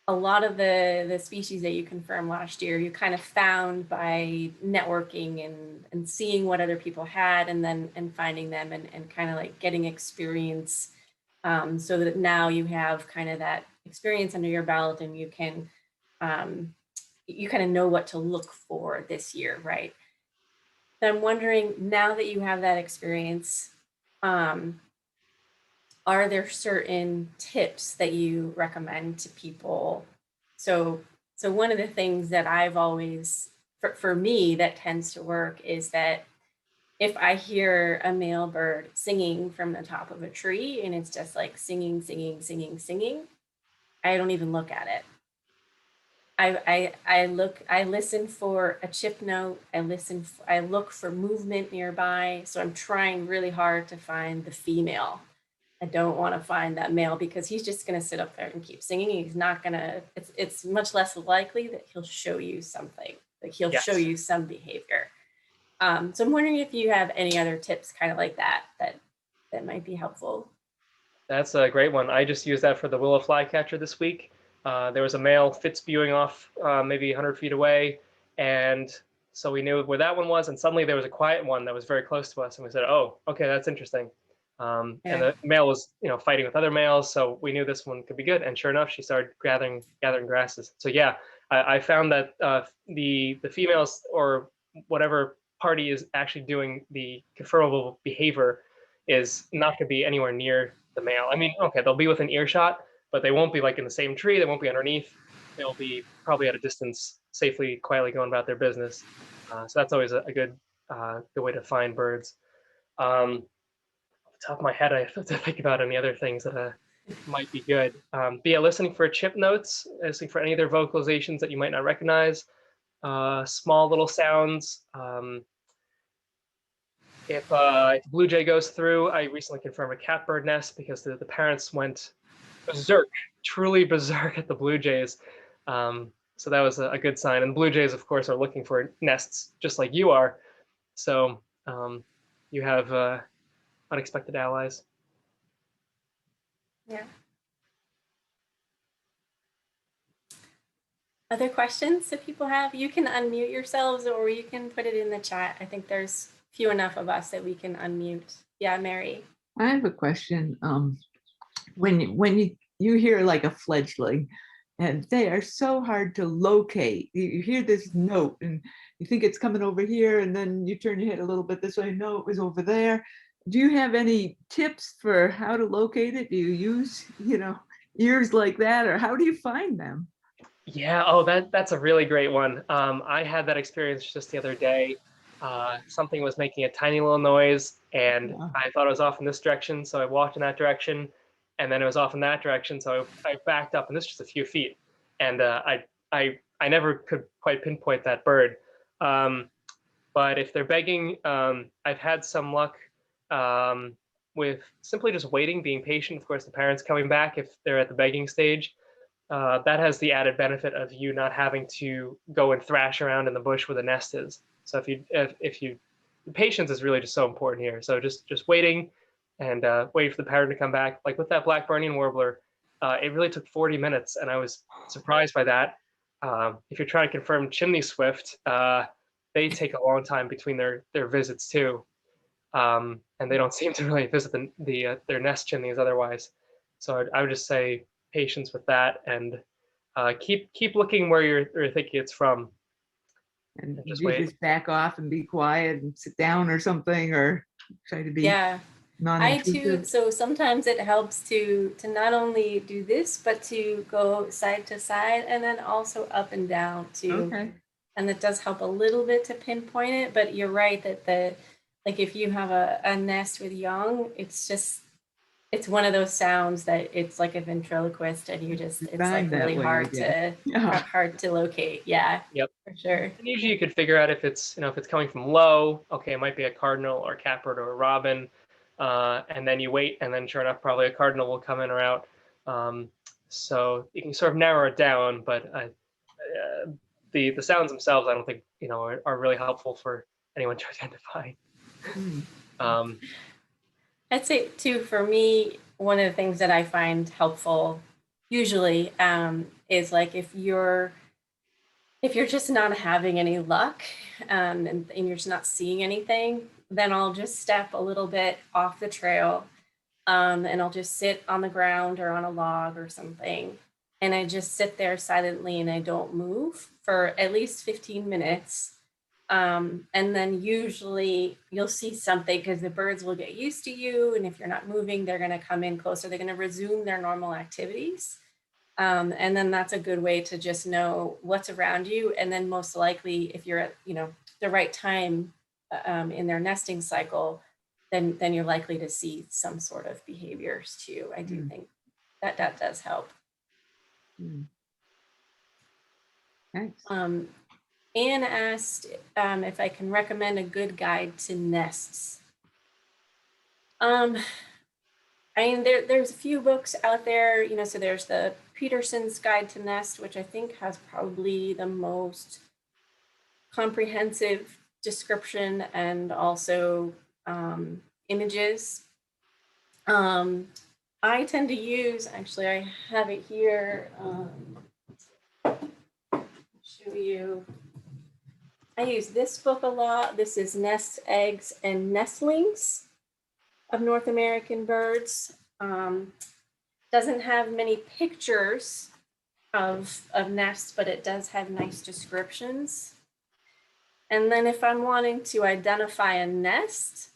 a lot of the species that you confirmed last year, you kind of found by networking and seeing what other people had, and then finding them and kind of like getting experience, so that now you have kind of that experience under your belt, and you can you kind of know what to look for this year, right? So I'm wondering, now that you have that experience, are there certain tips that you recommend to people? So one of the things that I've always, for me, that tends to work is that if I hear a male bird singing from the top of a tree and it's just like singing, singing, singing, singing, I don't even look at it. I listen for a chip note. I look for movement nearby. So I'm trying really hard to find the female. I don't want to find that male because he's just going to sit up there and keep singing. He's not going to, it's much less likely that he'll show you something, like he'll show you some behavior. So I'm wondering if you have any other tips kind of like that might be helpful. That's a great one. I just used that for the Willow Flycatcher this week. There was a male fit spewing off maybe 100 feet away, and so we knew where that one was, and suddenly there was a quiet one that was very close to us, and we said, oh, okay, that's interesting. And the male was, fighting with other males, so we knew this one could be good, and sure enough, she started gathering grasses. So yeah, I found that the females, or whatever party is actually doing the confirmable behavior, is not going to be anywhere near the male. I mean, okay, they'll be within earshot, but they won't be like in the same tree. They won't be underneath. They'll be probably at a distance, safely, quietly going about their business. So that's always a good way to find birds. Off the top of my head, I have to think about any other things that might be good. But yeah, listening for chip notes, listening for any of their vocalizations that you might not recognize, small little sounds. If a blue jay goes through, I recently confirmed a catbird nest because the parents went berserk, truly berserk at the blue jays. So that was a good sign. And blue jays, of course, are looking for nests just like you are. So you have unexpected allies. Yeah. Other questions that people have? You can unmute yourselves or you can put it in the chat. I think there's few enough of us that we can unmute. Yeah, Mary. I have a question. When you hear like a fledgling, and they are so hard to locate. You hear this note and you think it's coming over here, and then you turn your head a little bit this way, no, it was over there. Do you have any tips for how to locate it? Do you use, ears like that, or how do you find them? Yeah, oh, that's a really great one. I had that experience just the other day. Something was making a tiny little noise, and I thought it was off in this direction, so I walked in that direction, and then it was off in that direction, so I backed up, and this was just a few feet, and I never could quite pinpoint that bird. But if they're begging, I've had some luck with simply just waiting, being patient. Of course, the parents coming back if they're at the begging stage. That has the added benefit of you not having to go and thrash around in the bush where the nest is. So patience is really just so important here. So just waiting and wait for the parent to come back. Like with that Blackburnian warbler, it really took 40 minutes, and I was surprised by that. If you're trying to confirm chimney swift, they take a long time between their visits too, and they don't seem to really visit their nest chimneys otherwise. So I would just say patience with that, and keep looking where you're thinking it's from, And and just you wait. just back off and be quiet and sit down or something, or try to be Yeah. I too, non-intrusive. so sometimes it helps to not only do this, but to go side to side and then also up and down too. Okay. And it does help a little bit to pinpoint it, but you're right that like if you have a nest with young, it's one of those sounds that it's like a ventriloquist and it's Designed like that really way, I hard guess. to Yeah. hard to locate. Yeah, Yep. for sure. And usually you could figure out if it's if it's coming from low. Okay, it might be a cardinal or a catbird or a robin, and then you wait, and then sure enough, probably a cardinal will come in or out. So you can sort of narrow it down, but the sounds themselves, I don't think are really helpful for anyone to identify. Hmm. I'd say too, for me, one of the things that I find helpful usually is like if you're just not having any luck and you're just not seeing anything, then I'll just step a little bit off the trail and I'll just sit on the ground or on a log or something. And I just sit there silently and I don't move for at least 15 minutes. And then usually you'll see something because the birds will get used to you. And if you're not moving, they're going to come in closer. They're going to resume their normal activities. And then that's a good way to just know what's around you. And then most likely, if you're at the right time in their nesting cycle, then you're likely to see some sort of behaviors too. I do think that does help. Thanks. Anne asked if I can recommend a good guide to nests. I mean, there's a few books out there, so there's the Peterson's Guide to Nest, which I think has probably the most comprehensive description and also images. I tend to use, actually, I have it here. Show you. I use this book a lot. This is Nests, Eggs, and Nestlings of North American Birds. Doesn't have many pictures of nests, but it does have nice descriptions. And then if I'm wanting to identify a nest,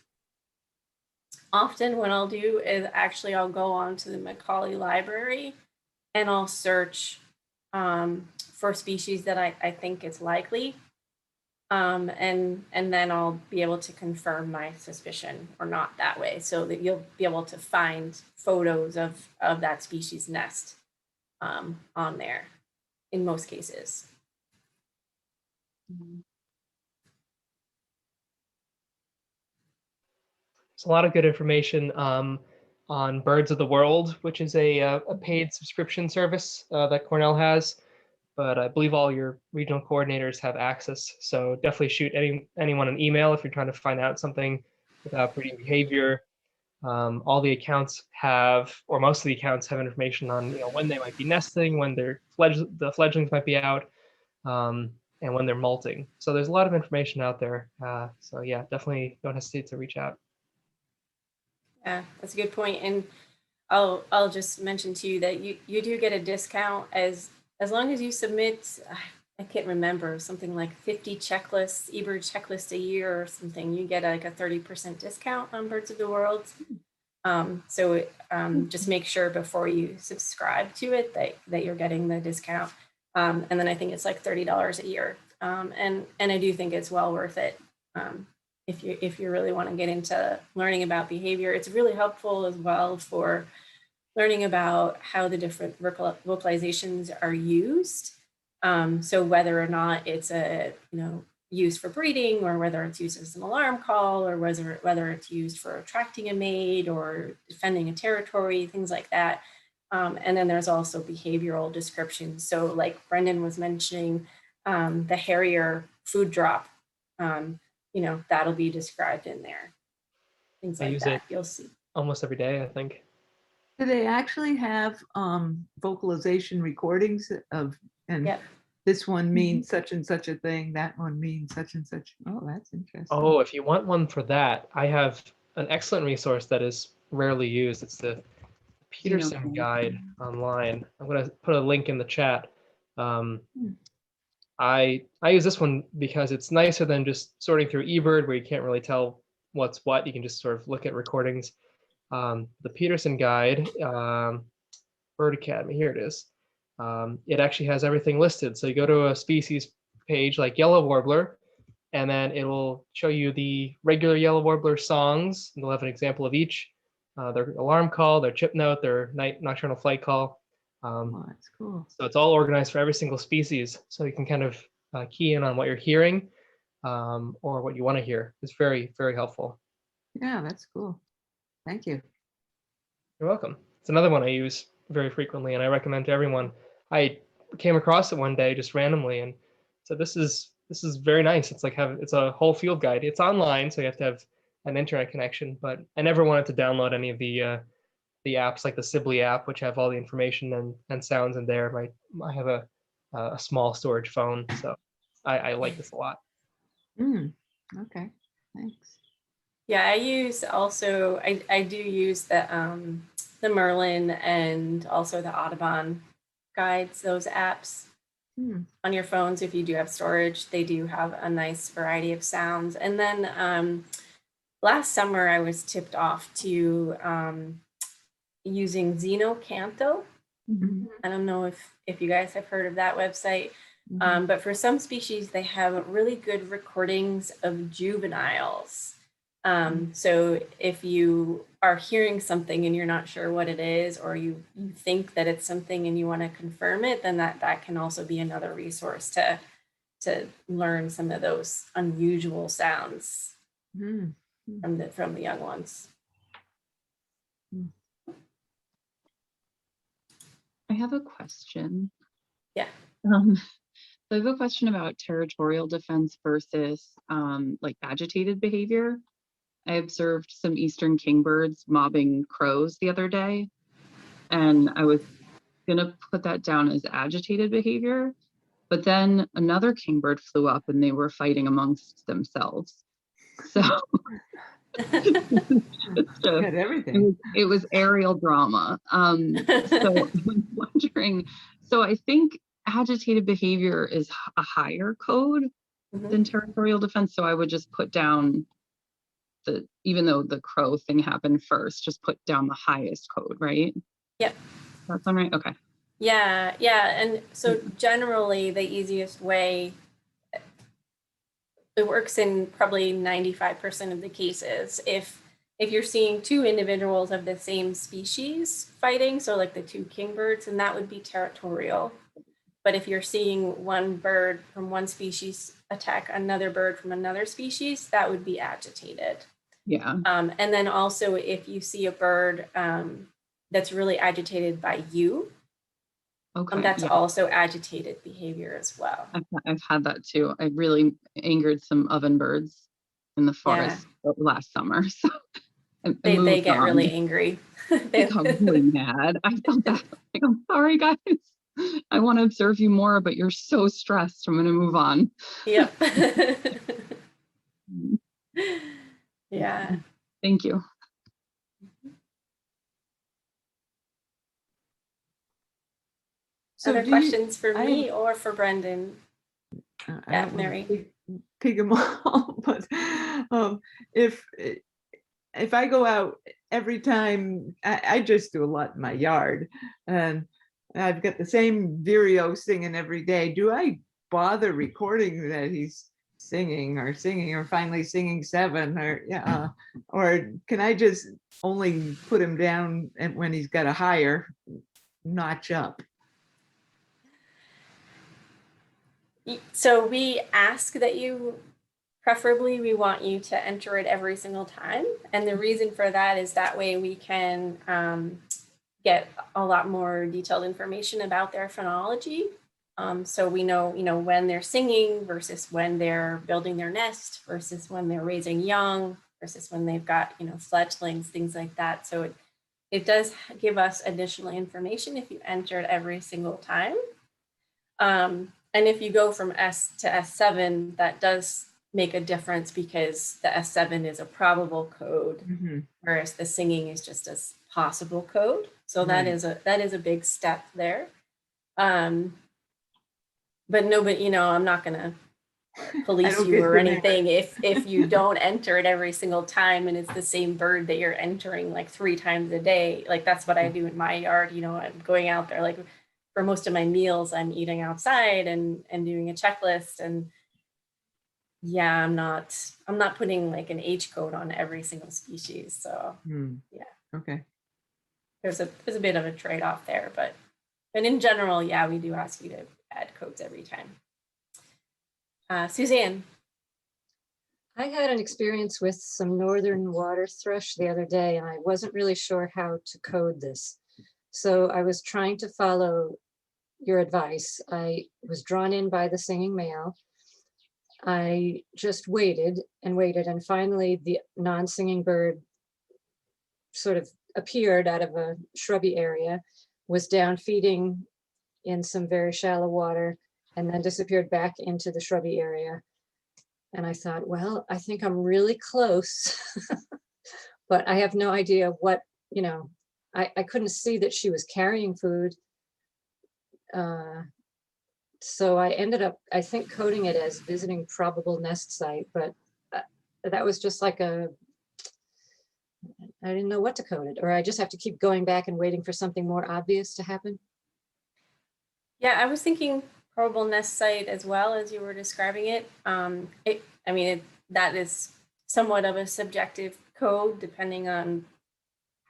often what I'll do is actually I'll go onto the Macaulay Library and I'll search for species that I think is likely. And then I'll be able to confirm my suspicion or not that way, so that you'll be able to find photos of that species nest on there in most cases. There's a lot of good information on Birds of the World, which is a paid subscription service that Cornell has. But I believe all your regional coordinators have access. So definitely shoot anyone an email if you're trying to find out something about breeding behavior. All the accounts have, or most of the accounts have information on when they might be nesting, when the fledglings might be out, and when they're molting. So there's a lot of information out there. So yeah, definitely don't hesitate to reach out. Yeah, that's a good point. And I'll just mention to you that you do get a discount as long as you submit, I can't remember, something like 50 checklists, eBird checklists a year or something, you get like a 30% discount on Birds of the World. So just make sure before you subscribe to it that you're getting the discount. And then I think it's like $30 a year. And I do think it's well worth it. If you really want to get into learning about behavior, it's really helpful as well for learning about how the different vocalizations are used. So whether or not it's used for breeding, or whether it's used as an alarm call, or whether it's used for attracting a mate or defending a territory, things like that. And then there's also behavioral descriptions. So like Brendan was mentioning, the Harrier food drop, that'll be described in there. Things like that, you'll see. Almost every day, I think. Do they actually have vocalization recordings of, and Yep. this one means such and such a thing, that one means such and such? Oh, that's interesting. Oh, if you want one for that, I have an excellent resource that is rarely used. It's the Peterson guide online. I'm going to put a link in the chat. I use this one because it's nicer than just sorting through eBird where you can't really tell what's what. You can just sort of look at recordings. The Peterson guide, Bird Academy, here it is. It actually has everything listed. So you go to a species page like Yellow Warbler, and then it will show you the regular Yellow Warbler songs. And they'll have an example of each. Their alarm call, their chip note, their nocturnal flight call. Oh, that's cool. So it's all organized for every single species. So you can kind of key in on what you're hearing or what you want to hear. It's very, very helpful. Yeah, that's cool. Thank you. You're welcome. It's another one I use very frequently and I recommend to everyone. I came across it one day just randomly and so this is very nice. It's like it's a whole field guide. It's online, so you have to have an internet connection, but I never wanted to download any of the apps like the Sibley app, which have all the information and sounds in there. I have a small storage phone, so I like this a lot. Okay, thanks. Yeah, I use also, I do use the Merlin and also the Audubon guides, those apps on your phones. If you do have storage, they do have a nice variety of sounds. And then last summer I was tipped off to using Xenocanto. I don't know if you guys have heard of that website, but for some species, they have really good recordings of juveniles. So if you are hearing something and you're not sure what it is, or you think that it's something and you want to confirm it, then that can also be another resource to learn some of those unusual sounds from the young ones. I have a question. Yeah. So I have a question about territorial defense versus like agitated behavior. I observed some eastern kingbirds mobbing crows the other day, and I was gonna put that down as agitated behavior, but then another kingbird flew up and they were fighting amongst themselves. So Got everything. it was aerial drama. So I'm wondering, so I think agitated behavior is a higher code than territorial defense. So I would just put down even though the crow thing happened first, just put down the highest code, right? Yep. That sound right? Okay. Yeah. And so generally the easiest way, it works in probably 95% of the cases. If you're seeing two individuals of the same species fighting, so like the two kingbirds, and that would be territorial. But if you're seeing one bird from one species attack another bird from another species, that would be agitated. Yeah. And then also if you see a bird that's really agitated by you, that's also agitated behavior as well. I've had that too. I really angered some oven birds in the forest last summer. So they get really angry. They got really mad. I felt that. Like, I'm sorry, guys. I want to observe you more, but you're so stressed. I'm going to move on. Yep. Yeah. Thank you. So other questions for me or for Brendan? Yeah, Mary. Pick them all, but if I go out every time, I just do a lot in my yard, and I've got the same Vireo singing every day. Do I bother recording that he's singing or finally singing 7 or can I just only put him down when he's got a higher notch up? So we ask that preferably we want you to enter it every single time. And the reason for that is that way we can get a lot more detailed information about their phonology. So we know, when they're singing versus when they're building their nest versus when they're raising young versus when they've got, fledglings, things like that. So it does give us additional information if you enter it every single time. And if you go from S to S7, that does make a difference because the S7 is a probable code, whereas the singing is just a possible code. So that is a big step there. but no, but you know, I'm not gonna police don't you get or you there. anything if you don't enter it every single time and it's the same bird that you're entering like 3 times a day. Like that's what I do in my yard. You know, I'm going out there like for most of my meals, I'm eating outside and doing a checklist. And yeah, I'm not putting like an H code on every single species. So yeah. Okay. There's a bit of a trade-off there, but in general, yeah, we do ask you to add codes every time. Suzanne. I had an experience with some northern water thrush the other day, and I wasn't really sure how to code this. So I was trying to follow your advice. I was drawn in by the singing male. I just waited and waited, and finally the non-singing bird sort of appeared out of a shrubby area, was down feeding in some very shallow water, and then disappeared back into the shrubby area. And I thought, well, I think I'm really close, but I have no idea what, you know, I couldn't see that she was carrying food. So I ended up, I think, coding it as visiting probable nest site, but that was just like I didn't know what to code it, or I just have to keep going back and waiting for something more obvious to happen. Yeah, I was thinking probable nest site as well as you were describing it. That is somewhat of a subjective code depending on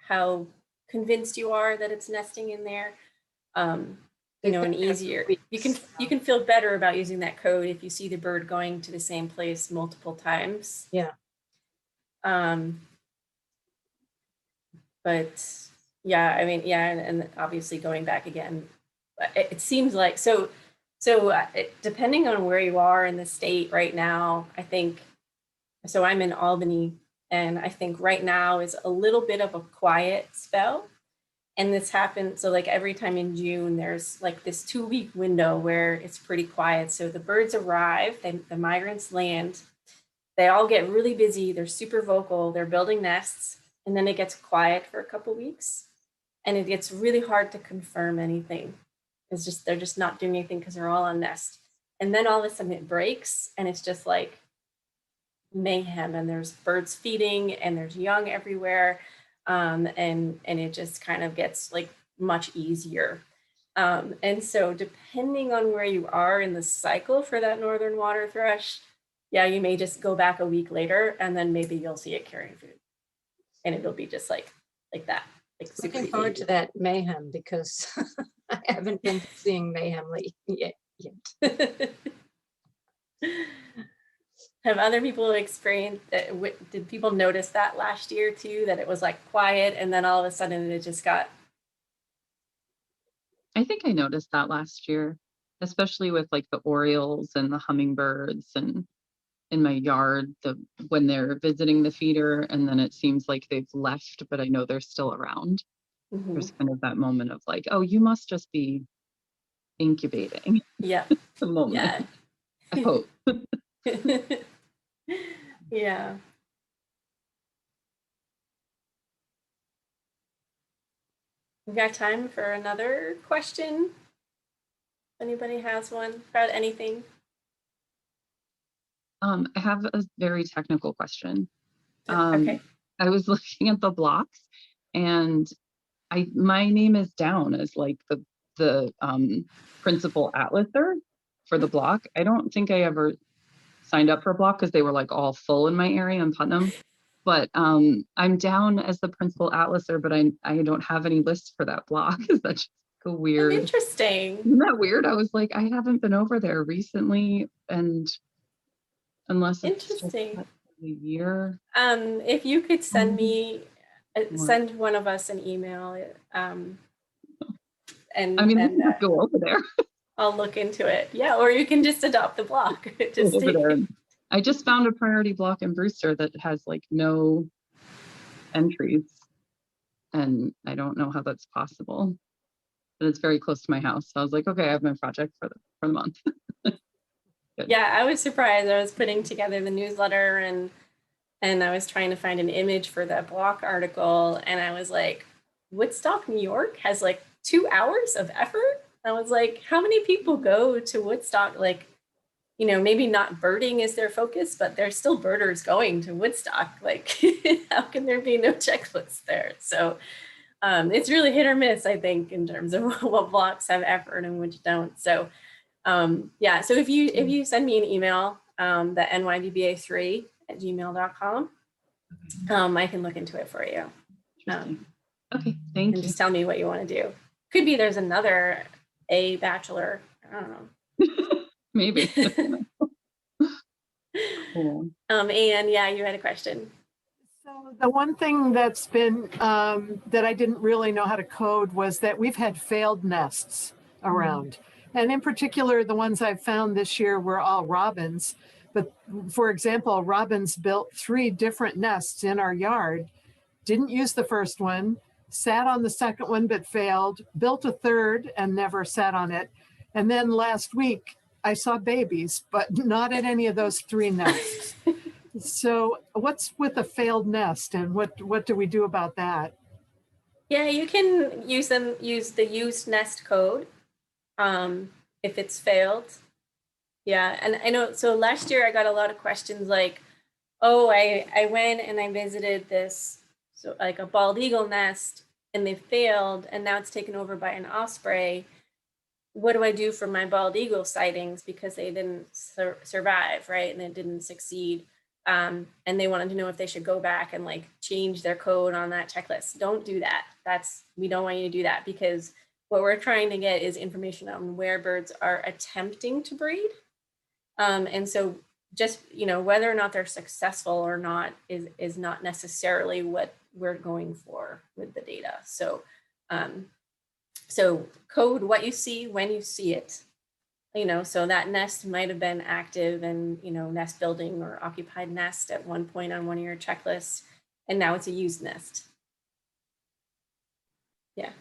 how convinced you are that it's nesting in there. You know, and easier. You can feel better about using that code if you see the bird going to the same place multiple times. Yeah. But yeah, I mean, yeah, and obviously going back again, it seems like so depending on where you are in the state right now, I think, so I'm in Albany, and I think right now is a little bit of a quiet spell. And this happens, so like every time in June, there's like this 2-week window where it's pretty quiet. So the birds arrive, the migrants land, they all get really busy, they're super vocal, they're building nests, and then it gets quiet for a couple weeks. And it gets really hard to confirm anything. They're just not doing anything because they're all on nest. And then all of a sudden it breaks and it's just like mayhem, and there's birds feeding and there's young everywhere. And it just kind of gets like much easier. And so depending on where you are in the cycle for that northern water thrush, yeah, you may just go back a week later and then maybe you'll see it carrying food. And it'll be just like that. Like Looking forward to that mayhem, because I haven't been seeing mayhem yet. Have other people experienced, did people notice that last year too, that it was like quiet and then all of a sudden it just got? I think I noticed that last year, especially with like the orioles and the hummingbirds, and in my yard, when they're visiting the feeder and then it seems like they've left, but I know they're still around. Mm-hmm. There's kind of that moment of like, oh, you must just be incubating. Yeah. The moment. Yeah. I hope. Yeah. We got time for another question. Anybody has one about anything? I have a very technical question. Okay. I was looking at the blocks, and my name is down as like the principal atlaser for the block. I don't think I ever signed up for a block because they were like all full in my area in Putnam. But I'm down as the principal atlaser, but I don't have any lists for that block. Is that just a weird? Oh, interesting. Isn't that weird? I was like, I haven't been over there recently, and unless it's Interesting. a year. If you could send me, send one of us an email, and I mean, we can just go over there. I'll look into it. Yeah, or you can just adopt the block. Just over there. I just found a priority block in Brewster that has like no entries, and I don't know how that's possible. But it's very close to my house, so I was like, okay, I have my project for the month. Yeah, I was surprised. I was putting together the newsletter and I was trying to find an image for that block article, and I was like, Woodstock, New York has like 2 hours of effort I was like, how many people go to Woodstock? Like, you know, maybe not birding is their focus, but there's still birders going to Woodstock. Like, how can there be no checklist there? So it's really hit or miss, I think, in terms of what blocks have effort and which don't. So yeah, so if you send me an email, the nydba3@gmail.com, I can look into it for you. Interesting. Okay, thank And you. just tell me what you want to do. Could be there's another A bachelor. I don't know. Maybe. Cool. And yeah, you had a question. So the one thing that's been, that I didn't really know how to code was that we've had failed nests around. And in particular, the ones I've found this year were all robins. But for example, robins built 3 different nests in our yard, didn't use the first one, sat on the second one but failed, built a third and never sat on it. And then last week, I saw babies, but not at any of those 3 nests. So what's with a failed nest and what do we do about that? Yeah, you can use the use nest code if it's failed. Yeah, and I know, so last year I got a lot of questions like, oh, I went and I visited this, so like a bald eagle nest and they failed and now it's taken over by an osprey. What do I do for my bald eagle sightings because they didn't survive, right? And it didn't succeed. And they wanted to know if they should go back and like change their code on that checklist. Don't do that. We don't want you to do that because what we're trying to get is information on where birds are attempting to breed. And so just, you know, whether or not they're successful or not is not necessarily what we're going for with the data. So, so code what you see when you see it, you know, so that nest might have been active and, you know, nest building or occupied nest at one point on one of your checklists, and now it's a used nest. Yeah.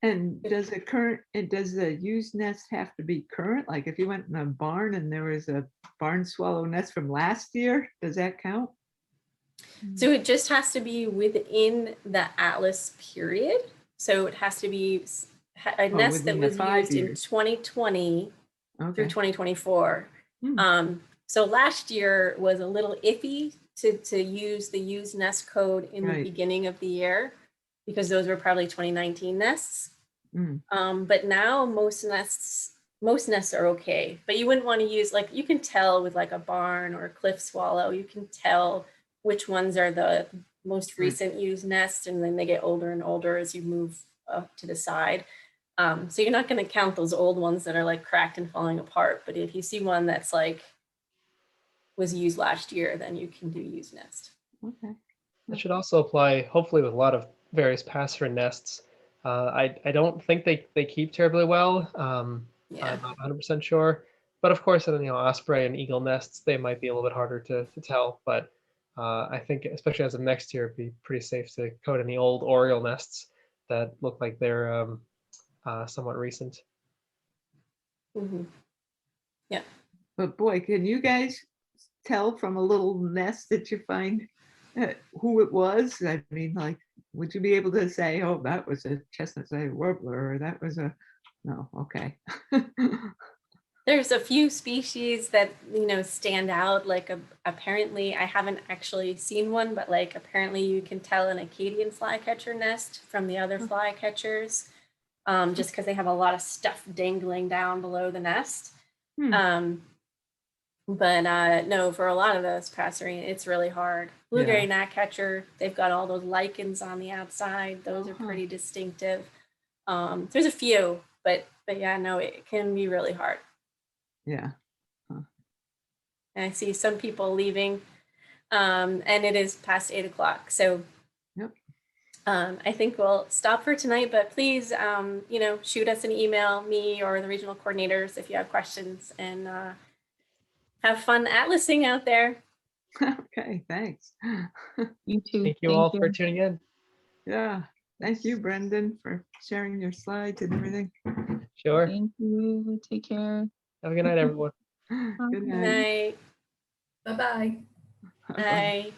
And does the used nest have to be current? Like if you went in a barn and there was a barn swallow nest from last year, does that count? So it just has to be within the Atlas period. So it has to be a nest that within the was 5 used in years. 2020 through Okay. 2024. So last year was a little iffy to use the used nest code in the Right. beginning of the year because those were probably 2019 nests. Mm. But now most nests are okay, but you wouldn't want to use, like, you can tell with like a barn or a cliff swallow, you can tell which ones are the most recent used nests, and then they get older and older as you move up to the side. So you're not going to count those old ones that are like cracked and falling apart, but if you see one that's like was used last year, then you can do used nest. Okay. That should also apply, hopefully, with a lot of various passer nests. I don't think they keep terribly well. Yeah. I'm not 100% sure. But of course, you know, osprey and eagle nests, they might be a little bit harder to tell. But I think, especially as of next year, it'd be pretty safe to code any old oriole nests that look like they're somewhat recent. Mm-hmm. Yeah. But boy, can you guys tell from a little nest that you find who it was? I mean, like, would you be able to say, oh, that was a chestnut-sided warbler, or that was a, no, okay. There's a few species that, you know, stand out. Like apparently, I haven't actually seen one, but like apparently you can tell an Acadian flycatcher nest from the other flycatchers, just because they have a lot of stuff dangling down below the nest. But no, for a lot of those passerine, it's really hard. Blueberry gnatcatcher, they've got all those lichens on the outside. Those are pretty distinctive. There's a few, but yeah, no, it can be really hard. Yeah. And I see some people leaving, and it is past 8 o'clock. So Yep. I think we'll stop for tonight, but please, you know, shoot us an email, me or the regional coordinators, if you have questions, and have fun atlasing out there. Okay, thanks. You too. Thank you all for tuning in. Yeah. Thank you, Brendan, for sharing your slides and everything. Sure. Thank you. Take care. Have a good night, everyone. Good Good night. night. Bye-bye. Bye.